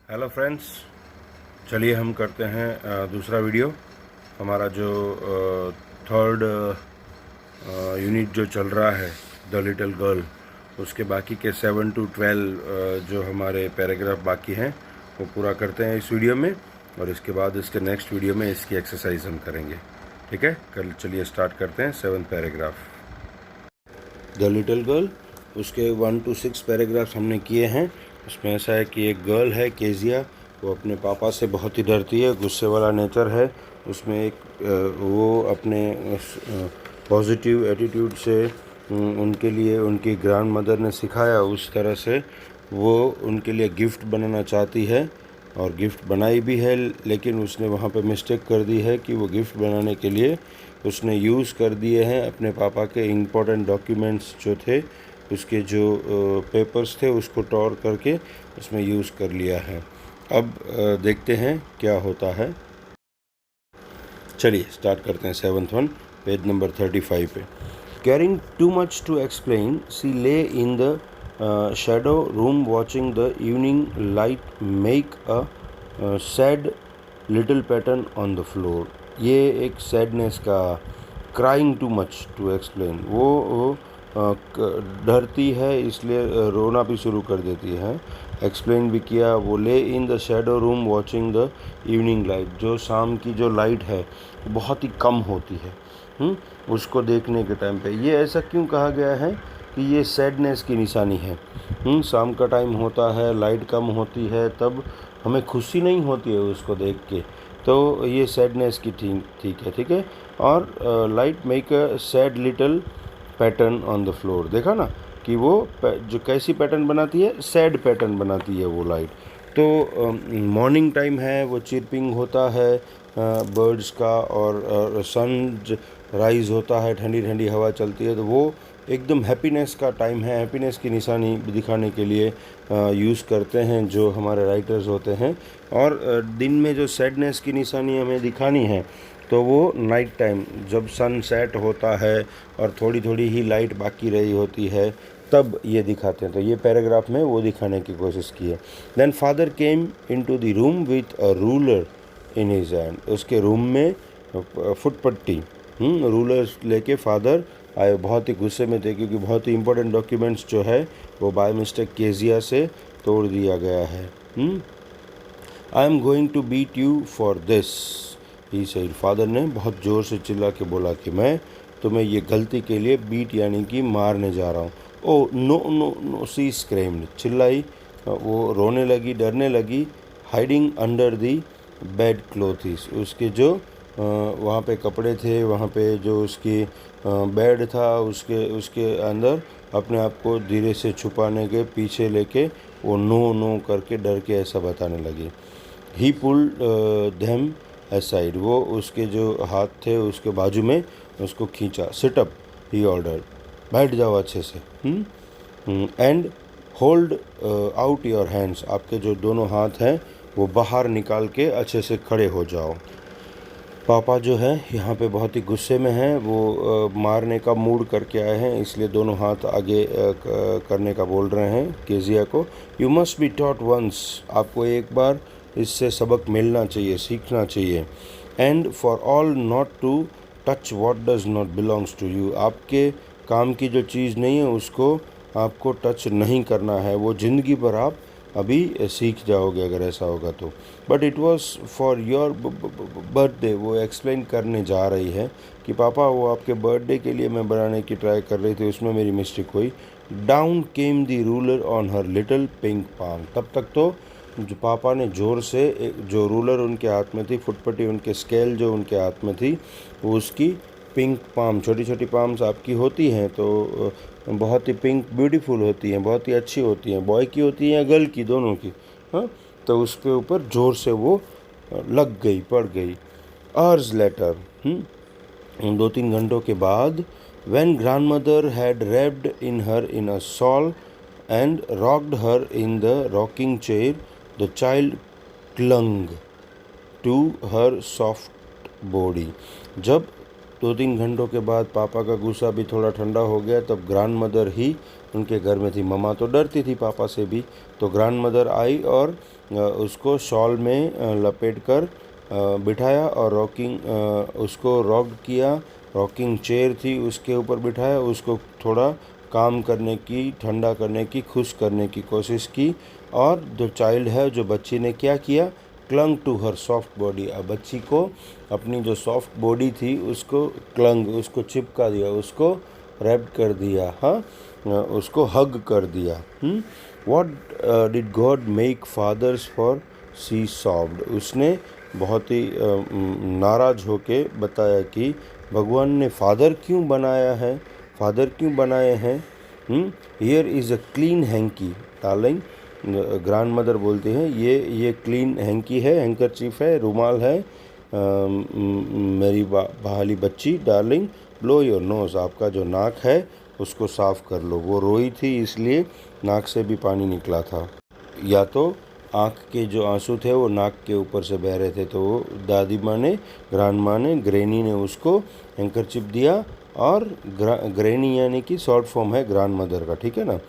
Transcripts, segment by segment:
Hello friends, चलिए हम करते हैं दूसरा वीडियो। हमारा जो थर्ड यूनिट जो चल रहा है द लिटिल गर्ल, उसके बाकी के 7 to 12 जो हमारे पैराग्राफ बाकी हैं वो पूरा करते हैं इस वीडियो में, और इसके बाद इसके नेक्स्ट वीडियो में इसकी एक्सरसाइज हम करेंगे। ठीक है, कल चलिए स्टार्ट करते हैं 7th paragraph the little girl. उसके 1 to 6 पैराग्राफ्स हमने किए हैं। उसमें ऐसा है कि एक गर्ल है केजिया, वो अपने पापा से बहुत ही डरती है, गुस्से वाला नेचर है उसमें। वो अपने पॉजिटिव एटीट्यूड से उनके लिए उनकी ग्रैंड मदर ने सिखाया, उस तरह से वो उनके लिए गिफ्ट बनाना चाहती है और गिफ्ट बनाई भी है। लेकिन उसने वहाँ पे मिस्टेक कर दी है कि वो गिफ्ट बनाने के लिए उसने यूज़ कर दिए हैं अपने पापा के इम्पोर्टेंट डॉक्यूमेंट्स जो थे, उसके जो पेपर्स थे उसको टॉर करके उसमें यूज़ कर लिया है। अब देखते हैं क्या होता है। चलिए स्टार्ट करते हैं 7th वन, पेज नंबर 35 पे। Caring too much to explain, she lay in the shadow room watching the evening light make a sad little pattern on the floor. ये एक सैडनेस का, crying too much to explain, वो डरती है इसलिए रोना भी शुरू कर देती है। एक्सप्लेन भी किया। वो ले in the shadow room watching the evening light, जो शाम की जो लाइट है बहुत ही कम होती है, उसको देखने के टाइम पे। ये ऐसा क्यों कहा गया है कि ये सैडनेस की निशानी है। शाम का टाइम होता है, लाइट कम होती है, तब हमें खुशी नहीं होती है उसको देख के, तो ये सैडनेस की ठीक है। और light make a sad little pattern on the floor, देखा ना कि वो जो कैसी पैटर्न बनाती है, सैड पैटर्न बनाती है वो लाइट। तो मॉर्निंग टाइम है, वो चिरपिंग होता है बर्ड्स का, और सन राइज होता है, ठंडी ठंडी हवा चलती है, तो वो एकदम हैप्पीनेस का टाइम है। हैप्पीनेस की निशानी दिखाने के लिए यूज़ करते हैं जो हमारे राइटर्स होते हैं। और दिन में जो सैडनेस की निशानी हमें दिखानी है तो वो नाइट टाइम, जब सन सेट होता है और थोड़ी थोड़ी ही लाइट बाकी रही होती है, तब ये दिखाते हैं। तो ये पैराग्राफ में वो दिखाने की कोशिश की है। Then father came into the room with a ruler in his hand. उसके रूम में फुटपट्टी, रूलर लेके फादर आए। बहुत ही गुस्से में थे क्योंकि बहुत ही इंपॉर्टेंट डॉक्यूमेंट्स जो है वो बाय मिस्टेक केजिया से तोड़ दिया गया है। I am going to beat you for this, he said. Father ने बहुत ज़ोर से चिल्ला के बोला कि मैं तुम्हें ये गलती के लिए बीट यानी कि मारने जा रहा हूँ। ओ नो नो नो, सी स्क्रेम्ड, चिल्लाई, वो रोने लगी, डरने लगी। Hiding under the bed clothes, उसके जो वहाँ पे कपड़े थे, वहाँ पे जो उसकी बेड था, उसके उसके अंदर अपने आप को धीरे से छुपाने के पीछे लेके वो नो नो करके डर के ऐसा बताने लगी। ही पुल्ड देम असाइड, वो उसके जो हाथ थे उसके बाजू में उसको खींचा। सिटअप, ही ऑर्डर, बैठ जाओ अच्छे से। And hold out your hands, आपके जो दोनों हाथ हैं वो बाहर निकाल के अच्छे से खड़े हो जाओ। पापा जो है यहाँ पे बहुत ही गुस्से में हैं, वो मारने का मूड करके आए हैं, इसलिए दोनों हाथ आगे करने का बोल रहे हैं केजिया को। You must be taught once, आपको एक बार इससे सबक मिलना चाहिए, सीखना चाहिए। And for all not to touch what does not belongs to you, आपके काम की जो चीज़ नहीं है उसको आपको टच नहीं करना है, वो ज़िंदगी भर आप अभी सीख जाओगे अगर ऐसा होगा तो। But it was for your birthday, वो एक्सप्लेन करने जा रही है कि पापा वो आपके बर्थडे के लिए मैं बनाने की ट्राई कर रही थी, उसमें मेरी मिस्टेक हुई। Down came the ruler on her little pink palm, तब तक तो जो पापा ने ज़ोर से, जो रूलर उनके हाथ में थी, फुटपट्टी उनके स्केल जो उनके हाथ में थी, वो उसकी पिंक पाम, छोटी छोटी पाम्स आपकी होती हैं तो बहुत ही पिंक ब्यूटीफुल होती हैं, बहुत ही अच्छी होती हैं, बॉय की होती हैं या गर्ल की, दोनों की। हाँ, तो उसके ऊपर ज़ोर से वो लग गई, पड़ गई। आवर्स लेटर, 2-3 घंटों के बाद, when grandmother had wrapped in her in a shawl and rocked her in the rocking chair, the child clung to her soft body. जब 2-3 घंटों के बाद पापा का गुस्सा भी थोड़ा ठंडा हो गया, तब ग्रैंड मदर ही उनके घर में थी। मम्मा तो डरती थी पापा से भी, तो ग्रैंड मदर आई और उसको शॉल में लपेट कर बिठाया और उसको रॉक किया। रॉकिंग चेयर थी, उसके ऊपर बिठाया, उसको थोड़ा काम करने की, ठंडा करने की, खुश करने की कोशिश की। और जो चाइल्ड है, जो बच्ची ने क्या किया, clung to her soft body. अब बच्ची को अपनी जो सॉफ्ट बॉडी थी उसको चिपका दिया, उसको रैप कर दिया, हाँ, उसको हग कर दिया। What did God make fathers for, she sobbed. उसने बहुत ही नाराज होके बताया कि भगवान ने फादर क्यों बनाया है, फादर क्यों बनाए हैं। Here is a clean hanky darling. Grand mother बोलती हैं ये क्लीन हैंकी है, हैंकरचीफ है, रुमाल है, मेरी बहाली बच्ची डार्लिंग, ब्लो योर नोज़। आपका जो नाक है उसको साफ़ कर लो। वो रोई थी इसलिए नाक से भी पानी निकला था, या तो आँख के जो आंसू थे वो नाक के ऊपर से बह रहे थे। तो वो दादी माँ ने, ग्रैंड माँ ने, ग्रैनी ने उसको हैंकरचीफ दिया। और ग्रैनी यानी कि शॉर्ट फॉर्म है ग्रैंड मदर का, ठीक है ना।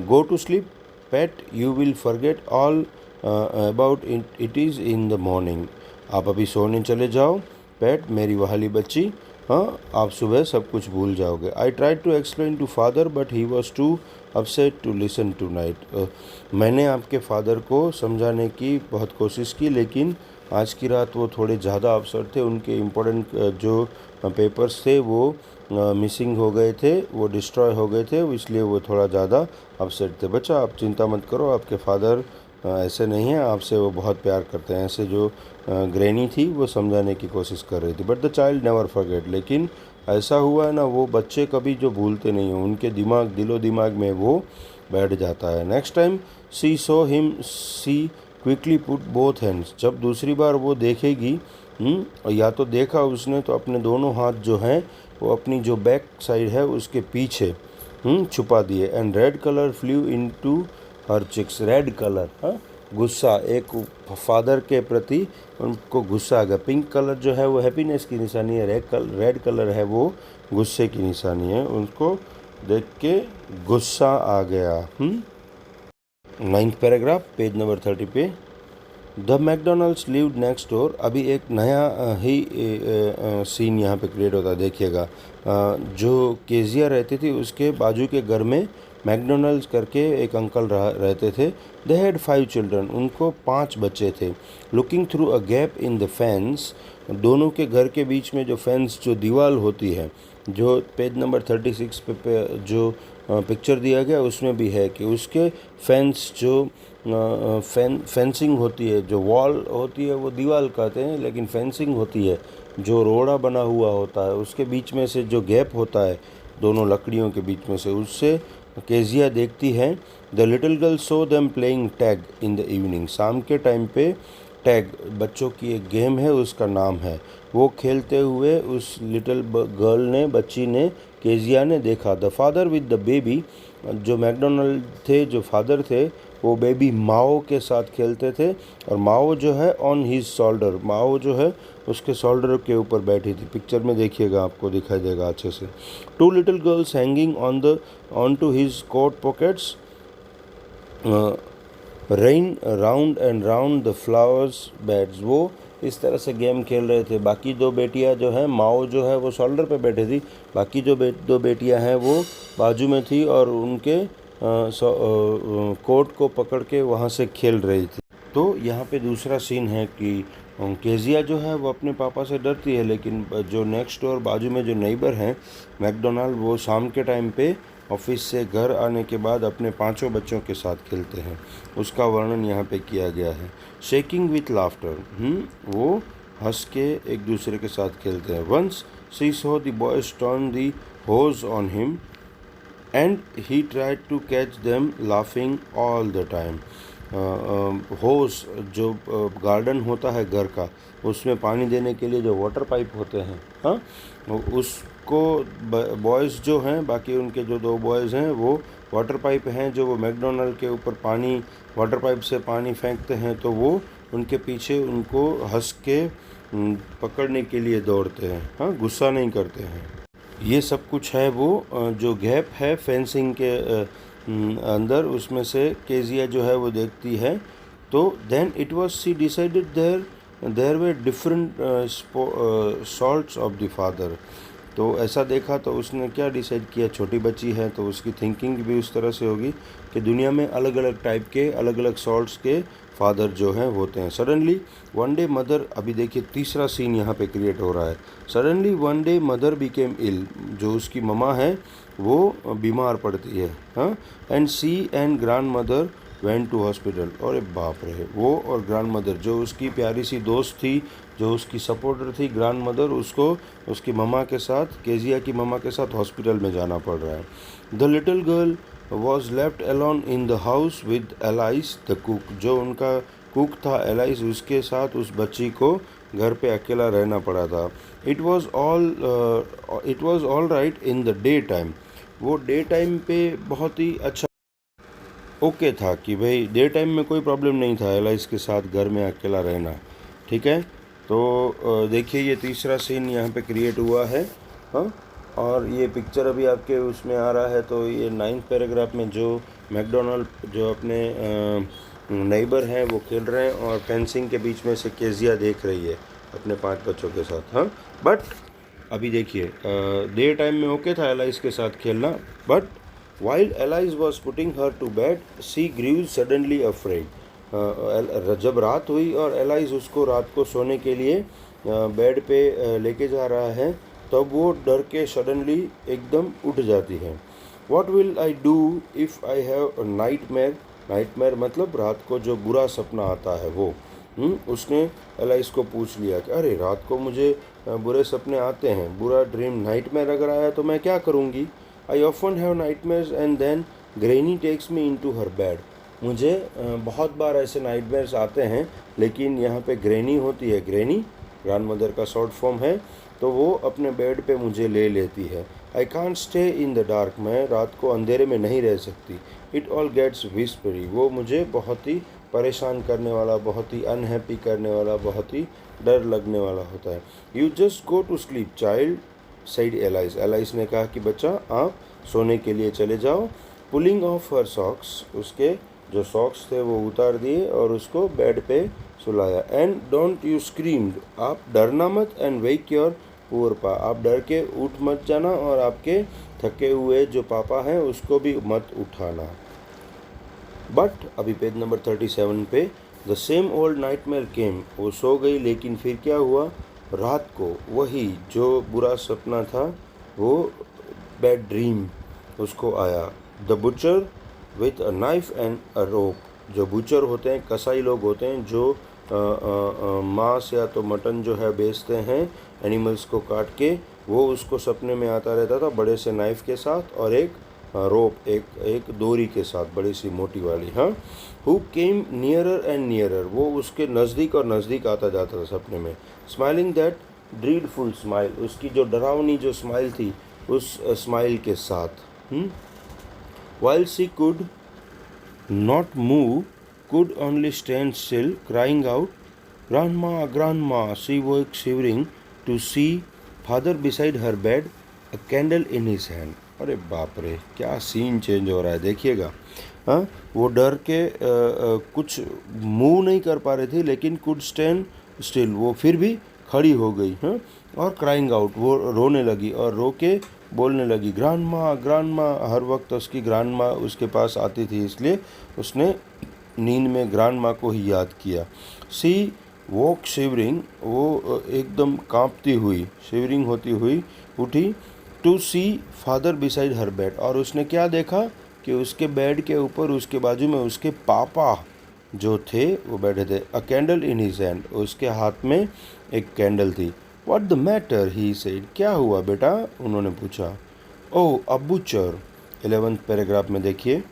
Go to sleep pet, you will forget all about it is in the morning. आप अभी सोने चले जाओ पेट, मेरी वहाली बच्ची, हाँ, आप सुबह सब कुछ भूल जाओगे। I tried to explain to father but he was too upset to listen tonight. मैंने आपके फादर को समझाने की बहुत कोशिश की, लेकिन आज की रात वो थोड़े ज़्यादा अपसेट थे। उनके इम्पोर्टेंट जो पेपर्स थे वो मिसिंग हो गए थे, वो डिस्ट्रॉय हो गए थे, इसलिए वो थोड़ा ज़्यादा अपसेट थे। बच्चा आप चिंता मत करो, आपके फादर ऐसे नहीं हैं, आपसे वो बहुत प्यार करते हैं। ऐसे जो ग्रैनी थी वो समझाने की कोशिश कर रही थी। But the child never forget. लेकिन ऐसा हुआ है ना, वो बच्चे कभी जो भूलते नहीं हैं, उनके दिलो दिमाग में वो बैठ जाता है। नेक्स्ट टाइम सी सो हिम, सी क्विकली पुट बोथ हैंड्स। जब दूसरी बार वो देखेगी, और या तो देखा उसने तो अपने दोनों हाथ जो हैं वो अपनी जो बैक साइड है उसके पीछे छुपा दिए। And red colour flew into her cheeks. Red colour, हाँ, गुस्सा, एक फादर के प्रति उनको गुस्सा आ गया। पिंक कलर जो है वो हैप्पीनेस की निशानी है, रेड कलर है वो गुस्से की निशानी है। उनको देख के गुस्सा आ गया। 9th पैराग्राफ, पेज नंबर 30 पे। The McDonald's lived next door. अभी एक नया ही सीन यहाँ पे क्रिएट होता है, देखिएगा। जो केजिया रहती थी उसके बाजू के घर में मैकडोनल्ड्स करके एक अंकल रहते थे। They had 5 children. उनको 5 बच्चे थे। Looking through a gap in the fence. दोनों के घर के बीच में जो फेंस, जो दीवार होती है, जो पेज नंबर 36 पे जो पिक्चर दिया गया उसमें भी है कि उसके फेंस जो फेंसिंग होती है, जो वॉल होती है वो दीवार कहते हैं, लेकिन फेंसिंग होती है जो रोड़ा बना हुआ होता है, उसके बीच में से जो गैप होता है दोनों लकड़ियों के बीच में से, उससे केजिया देखती है। The little girl so them playing tag in the evening. शाम के टाइम पे टैग बच्चों की एक गेम है, उसका नाम है। वो खेलते हुए उस लिटिल गर्ल ने, बच्ची ने, केजिया ने देखा। The father with the baby. जो मैकडोनल्ड थे, जो फादर थे, वो बेबी माओ के साथ खेलते थे। और माओ जो है ऑन हिज शोल्डर, माओ जो है उसके शोल्डर के ऊपर बैठी थी। पिक्चर में देखिएगा, आपको दिखाई देगा अच्छे से। 2 little girls hanging on to his coat pockets. Ran round and round the flowers beds. वो इस तरह से गेम खेल रहे थे। बाकी 2 बेटियां जो हैं, माओ जो है वो शोल्डर पे बैठी थी, बाकी जो 2 बेटियां हैं वो बाजू में थी और उनके कोट को पकड़ के वहाँ से खेल रही थी। तो यहाँ पे दूसरा सीन है कि केजिया जो है वो अपने पापा से डरती है, लेकिन जो नेक्स्ट डोर बाजू में जो नेबर हैं मैकडोनल्ड, वो शाम के टाइम पे ऑफिस से घर आने के बाद अपने 5 बच्चों के साथ खेलते हैं। उसका वर्णन यहाँ पे किया गया है। शेकिंग विथ लाफ्टर, वो हंस के एक दूसरे के साथ खेलते हैं। Once she saw the boys turn the hose on him and he tried to catch them laughing all the time. Hose जो गार्डन होता है घर का, उसमें पानी देने के लिए जो वाटर पाइप होते हैं, हाँ, उसको बॉयज़ जो हैं, बाकी उनके जो 2 बॉयज़ हैं वो वाटर पाइप हैं जो वो मैकडोनल्ड के ऊपर पानी वाटर पाइप से पानी फेंकते हैं, तो वो उनके पीछे उनको हंस के पकड़ने के लिए दौड़ते हैं, हाँ, गुस्सा नहीं करते हैं। ये सब कुछ है वो जो गैप है फेंसिंग के अंदर, उसमें से केजिया जो है वो देखती है। तो then it was she decided there were different sorts of the father. तो ऐसा देखा तो उसने क्या डिसाइड किया, छोटी बच्ची है तो उसकी थिंकिंग भी उस तरह से होगी कि दुनिया में अलग अलग टाइप के अलग अलग सॉल्ट्स के फादर जो हैं होते हैं। सडनली वन डे मदर, अभी देखिए तीसरा सीन यहाँ पे क्रिएट हो रहा है। Suddenly one day mother became ill, जो उसकी ममा है वो बीमार पड़ती है, हाँ, and she and grandmother went to hospital. और बाप रे, वो और ग्रैंड मदर जो उसकी प्यारी सी दोस्त थी, जो उसकी सपोर्टर थी, ग्रैंड मदर, उसको उसकी ममा के साथ, केजिया की ममा के साथ हॉस्पिटल में जाना पड़ रहा है। The little girl was left alone in the house with alias the cook, जो उनका कुक था एलाइस, उसके साथ उस बच्ची को घर पे अकेला रहना पड़ा था। It was all right in the day time, वो डे टाइम पे बहुत ही अच्छा ओके था कि भाई डे टाइम में कोई प्रॉब्लम नहीं था एलाइस के साथ घर में अकेला रहना, ठीक है। तो देखिए ये तीसरा सीन यहाँ पे क्रिएट हुआ है, हाँ, और ये पिक्चर अभी आपके उसमें आ रहा है। तो ये 9th पैराग्राफ में जो मैकडोनल्ड जो अपने नेबर हैं वो खेल रहे हैं और फेंसिंग के बीच में से केजिया देख रही है अपने 5 बच्चों के साथ, हाँ। बट अभी देखिए डे टाइम में ओके था एलाइस के साथ खेलना, but while Alice was putting her to bed, she grew suddenly afraid. जब रात हुई और एलाइस उसको रात को सोने के लिए बेड पे लेके जा रहा है, तब वो डर के सडनली एकदम उठ जाती है। What will I do if I have a nightmare? Nightmare मतलब रात को जो बुरा सपना आता है वो। उसने एलाइस को पूछ लिया कि अरे रात को मुझे बुरे सपने आते हैं, बुरा ड्रीम नाइटमेयर अगर आया तो मैं क्या करूँगी। I often have nightmares and then Granny takes me into her bed. मुझे बहुत बार ऐसे नाइटमेयर्स आते हैं, लेकिन यहाँ पे ग्रैनी होती है, ग्रैनी ग्रैंड मदर का शॉर्ट फॉर्म है, तो वो अपने बेड पे मुझे ले लेती है। I can't stay in the dark, मैं रात को अंधेरे में नहीं रह सकती। इट ऑल गेट्स विस्परी, वो मुझे बहुत ही परेशान करने वाला, बहुत ही अनहैप्पी करने वाला, बहुत ही डर लगने वाला होता है। You just go to sleep child sighed Alice, Alice ने कहा कि बच्चा आप सोने के लिए चले जाओ। पुलिंग ऑफ हर सॉक्स, उसके जो सॉक्स थे वो उतार दिए और उसको बेड पे सुलाया। एंड डोंट यू स्क्रीम्ड, आप डरना मत। एंड वेक योर पुअर पा, आप डर के उठ मत जाना और आपके थके हुए जो पापा हैं उसको भी मत उठाना। बट अभी पेज नंबर 37 पे द सेम ओल्ड नाइटमेयर केम, वो सो गई लेकिन फिर क्या हुआ, रात को वही जो बुरा सपना था, वो बैड ड्रीम उसको आया। The butcher with a knife and a rope, जो बुचर होते हैं कसाई लोग होते हैं जो मांस या तो मटन जो है बेचते हैं एनिमल्स को काट के, वो उसको सपने में आता रहता था बड़े से नाइफ के साथ और एक रोप, एक डोरी के साथ, बड़ी सी मोटी वाली, हाँ। Who came nearer and nearer, वो उसके नज़दीक और नज़दीक आता जाता था सपने में। स्माइलिंग दैट ड्रीडफुल स्माइल, उसकी जो डरावनी जो स्माइल थी उस स्माइल के साथ। While she could not move, could only stand still, crying out, "Grandma, Grandma!" She woke shivering to see father beside her bed, a candle in his hand. अरे बाप रे, क्या सीन चेंज हो रहा है देखिएगा, हाँ। वो डर के कुछ मूव नहीं कर पा रही थी, लेकिन कुड स्टैंड स्टिल, वो फिर भी खड़ी हो गई, हाँ। और क्राइंग आउट, वो रोने लगी और रो के बोलने लगी, ग्रांडमा ग्रांडमा। हर वक्त उसकी ग्रांडमा उसके पास आती थी, इसलिए उसने नींद में ग्रैंड माँ को ही याद किया। सी वॉक शिवरिंग, वो एकदम कांपती हुई, शिवरिंग होती हुई उठी। To see father beside her bed, और उसने क्या देखा कि उसके बेड के ऊपर उसके बाजू में उसके पापा जो थे वो बैठे थे। अ कैंडल इन हिज हैंड, उसके हाथ में एक कैंडल थी। What the matter, he said, क्या हुआ बेटा, उन्होंने पूछा। ओ अ बुचर, 11th पैराग्राफ में देखिए।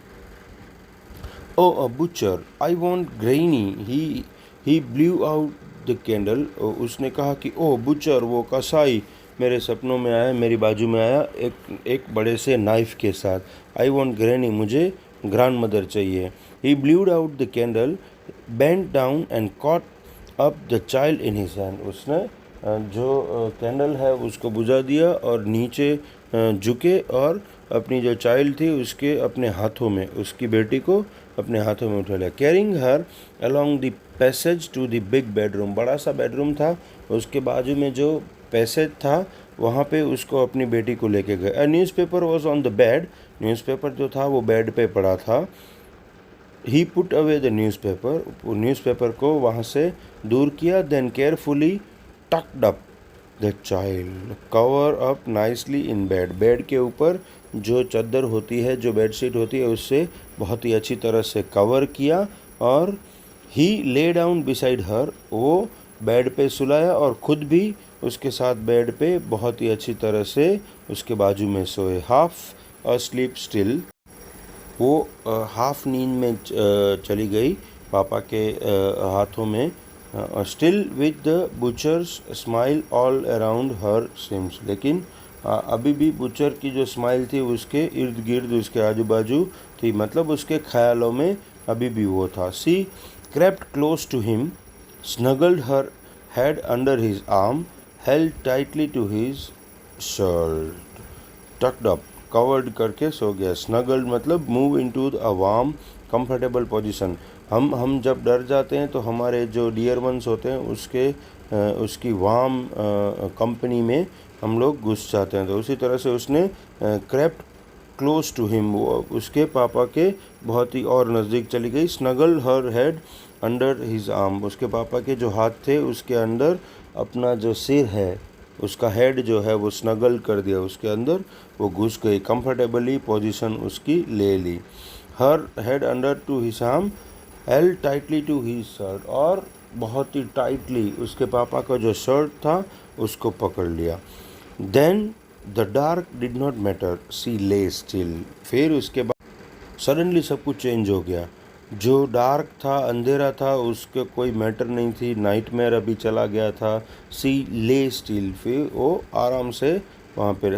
Oh, a butcher, I want Granny. He blew out the candle. उसने कहा कि ओ बुचर, वो कसाई, मेरे सपनों में आया, मेरी बाजू में आया एक बड़े से नाइफ के साथ। आई वॉन्ट ग्रैनी, मुझे ग्रैंड मदर चाहिए। He blew out the candle, bent down and caught up the child in his hand. उसने जो कैंडल है उसको बुझा दिया और नीचे झुके और अपनी जो चाइल्ड थी उसके अपने हाथों में, उसकी बेटी को अपने हाथों में उठा लिया। Carrying her along the passage to the big bedroom, बड़ा सा बेडरूम था, उसके बाजू में जो पैसेज था वहाँ पे उसको अपनी बेटी को लेके गए। A newspaper was on the bed, newspaper जो था वो बेड पे पड़ा था। He put away the newspaper, newspaper को वहाँ से दूर किया। Then carefully tucked up the child, cover up nicely in bed, bed के ऊपर जो चादर होती है, जो बेडशीट होती है, उससे बहुत ही अच्छी तरह से कवर किया। और ही ले डाउन बिसाइड हर, वो बेड पे सुलाया और ख़ुद भी उसके साथ बेड पे बहुत ही अच्छी तरह से उसके बाजू में सोए। हाफ अ स्लीप स्टिल, वो हाफ नींद में चली गई पापा के हाथों में। Still with the butcher's smile all around her seems, लेकिन अभी भी बुचर की जो स्माइल थी उसके इर्द गिर्द, उसके आजू बाजू थी, मतलब उसके ख्यालों में अभी भी वो था। She crept close to him, snuggled her head under his arm, held tightly to his shirt, tucked up, covered करके सो गया। स्नगल्ड मतलब move into a warm comfortable position. हम जब डर जाते हैं तो हमारे जो डियर वंस होते हैं उसकी वार्म कंपनी में हम लोग घुस जाते हैं। तो उसी तरह से उसने क्रेप्ट क्लोज टू हिम, वो उसके पापा के बहुत ही और नज़दीक चली गई। स्नगल हर हेड अंडर हिज आर्म, उसके पापा के जो हाथ थे उसके अंदर अपना जो सिर है, उसका हेड जो है वो स्नगल कर दिया उसके अंदर, वो घुस गई। कंफर्टेबली पोजीशन उसकी ले ली। Her head under to his arm, held tightly to his shirt, और बहुत ही टाइटली उसके पापा का जो शर्ट था उसको पकड़ लिया। Then the dark did not matter, she lay still, फिर उसके बाद सडनली सब कुछ चेंज हो गया। जो डार्क था, अंधेरा था, उसके कोई मैटर नहीं थी, नाइटमेयर अभी चला गया था। सी ले स्टिल, फिर वो आराम से वहाँ पे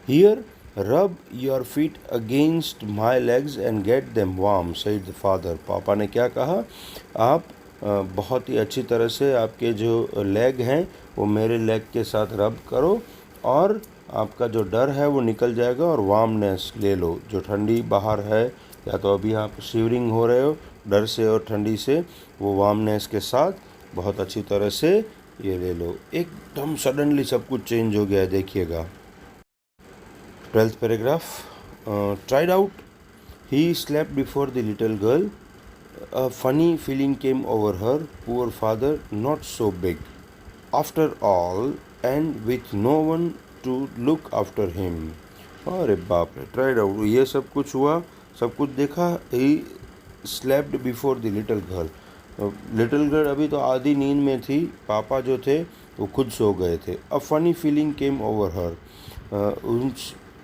here rub your feet against my legs and get them warm, said the father. पापा ने क्या कहा, आप बहुत ही अच्छी तरह से आपके जो लेग हैं वो मेरे लेग के साथ रब करो और आपका जो डर है वो निकल जाएगा और वार्मनेस ले लो। जो ठंडी बाहर है, या तो अभी आप शिवरिंग हो रहे हो डर से और ठंडी से, वो वार्मनेस के साथ बहुत अच्छी तरह से ये ले लो। एकदम सडनली सब कुछ चेंज हो गया है, देखिएगा। 12th paragraph, tried out, he slept before the little girl, a funny feeling came over her, poor father, not so big after all, and with no one to look after him. अरे बाप रे, tried out, ये सब कुछ हुआ, सब कुछ देखा। He slept before the little girl, little girl अभी तो आधी नींद में थी, पापा जो थे वो खुद सो गए थे। A funny feeling came over हर,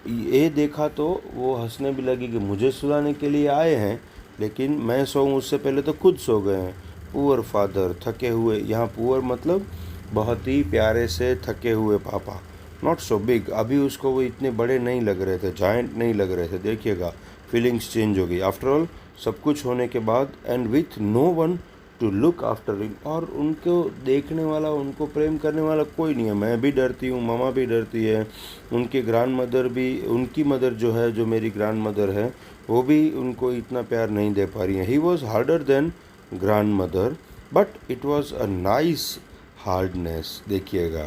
ये देखा तो वो हंसने भी लगी कि मुझे सुलाने के लिए आए हैं, लेकिन मैं सोऊं उससे पहले तो खुद सो गए हैं। पुअर फादर, थके हुए, यहाँ पुअर मतलब बहुत ही प्यारे से थके हुए पापा। नॉट सो बिग, अभी उसको वो इतने बड़े नहीं लग रहे थे, जायंट नहीं लग रहे थे। देखिएगा, फीलिंग्स चेंज हो गई। आफ्टर ऑल, सब कुछ होने के बाद, and with no one to look after him, और उनको देखने वाला, उनको प्रेम करने वाला कोई नहीं है। मैं भी डरती हूँ, मामा भी डरती है, उनके ग्रैंड मदर भी, उनकी मदर जो है, जो मेरी ग्रैंड मदर है, वो भी उनको इतना प्यार नहीं दे पा रही है। He was harder than grand mother, but it was a nice hardness. देखिएगा,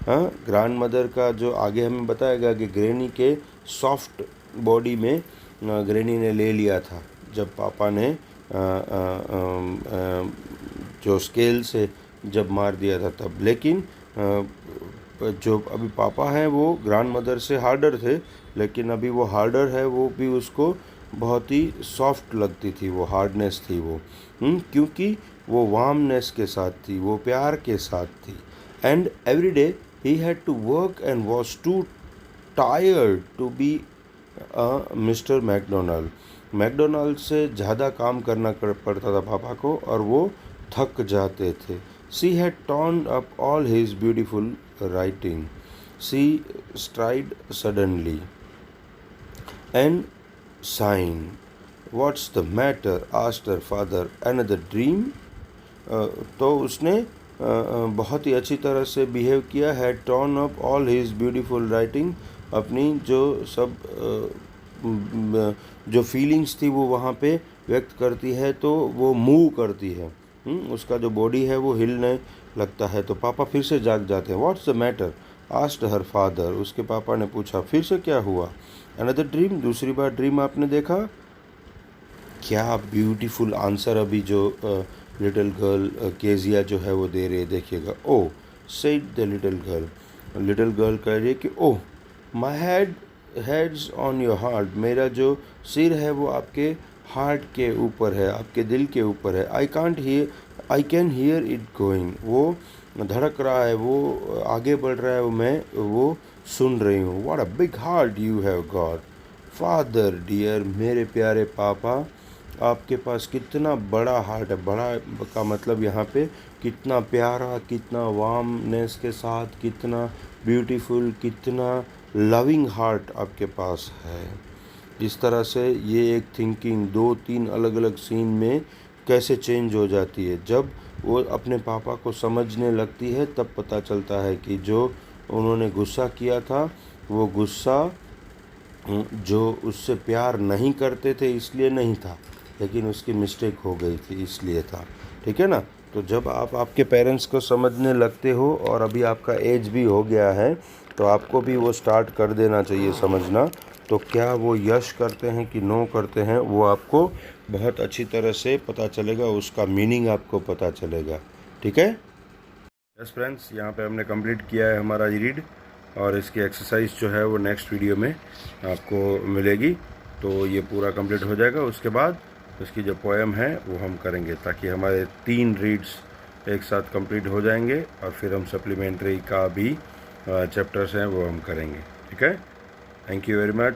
हाँ, ग्रैंड मदर का जो आगे हमें बताएगा कि ग्रैनी के सॉफ्ट बॉडी में ग्रैनी ने ले लिया था जब पापा ने जो स्केल से जब मार दिया था तब। लेकिन जो अभी पापा हैं वो ग्रैंड मदर से हार्डर थे, लेकिन अभी वो हार्डर है, वो भी उसको बहुत ही सॉफ्ट लगती थी, वो हार्डनेस थी वो, क्योंकि वो वार्मनेस के साथ थी, वो प्यार के साथ थी। And every day he had to work and was too tired to be Mr Macdonald. Macdonald से ज़्यादा काम करना पड़ता था पापा को और वो थक जाते थे। She had turned up all his beautiful writing, she stride suddenly and sign. What's the matter asked her father. Another dream. तो उसने बहुत ही अच्छी तरह से बिहेव किया. Had turned up all his beautiful writing. अपनी जो सब जो फीलिंग्स थी वो वहाँ पे व्यक्त करती है, तो वो मूव करती है. उसका जो बॉडी है वो हिलने लगता है. तो पापा फिर से जाग जाते हैं. What's the matter asked her father. उसके पापा ने पूछा फिर से क्या हुआ. Another dream. दूसरी बार ड्रीम आपने देखा. क्या ब्यूटीफुल आंसर अभी जो लिटिल गर्ल केजिया जो है वो दे रही है, देखिएगा. Oh said the little girl. Little girl कह रही है कि oh my head's on your heart. मेरा जो सिर है वो आपके हार्ट के ऊपर है, आपके दिल के ऊपर है. I can hear it going. वो धड़क रहा है, वो आगे बढ़ रहा है, मैं वो सुन रही हूँ. What a big heart you have got. Father dear. मेरे प्यारे पापा, आपके पास कितना बड़ा हार्ट है. बड़ा का मतलब यहाँ पे कितना प्यारा, कितना वार्मनेस के साथ, कितना ब्यूटीफुल, कितना लविंग हार्ट आपके पास है. इस तरह से ये एक थिंकिंग 2-3 अलग अलग सीन में कैसे चेंज हो जाती है. जब वो अपने पापा को समझने लगती है तब पता चलता है कि जो उन्होंने गुस्सा किया था वो गुस्सा जो उससे प्यार नहीं करते थे इसलिए नहीं था, लेकिन उसकी मिस्टेक हो गई थी इसलिए था. ठीक है ना. तो जब आप आपके पेरेंट्स को समझने लगते हो और अभी आपका एज भी हो गया है तो आपको भी वो स्टार्ट कर देना चाहिए समझना. तो क्या वो यश करते हैं कि नो करते हैं वो आपको बहुत अच्छी तरह से पता चलेगा, उसका मीनिंग आपको पता चलेगा. ठीक है. यस फ्रेंड्स, यहाँ पे हमने कंप्लीट किया है हमारा रीड और इसकी एक्सरसाइज जो है वो नेक्स्ट वीडियो में आपको मिलेगी. तो ये पूरा कंप्लीट हो जाएगा. उसके बाद उसकी जो पोएम है वो हम करेंगे ताकि हमारे 3 रीड्स एक साथ कंप्लीट हो जाएंगे और फिर हम सप्लीमेंट्री का भी चैप्टर्स हैं वो हम करेंगे. ठीक है. Thank you very much.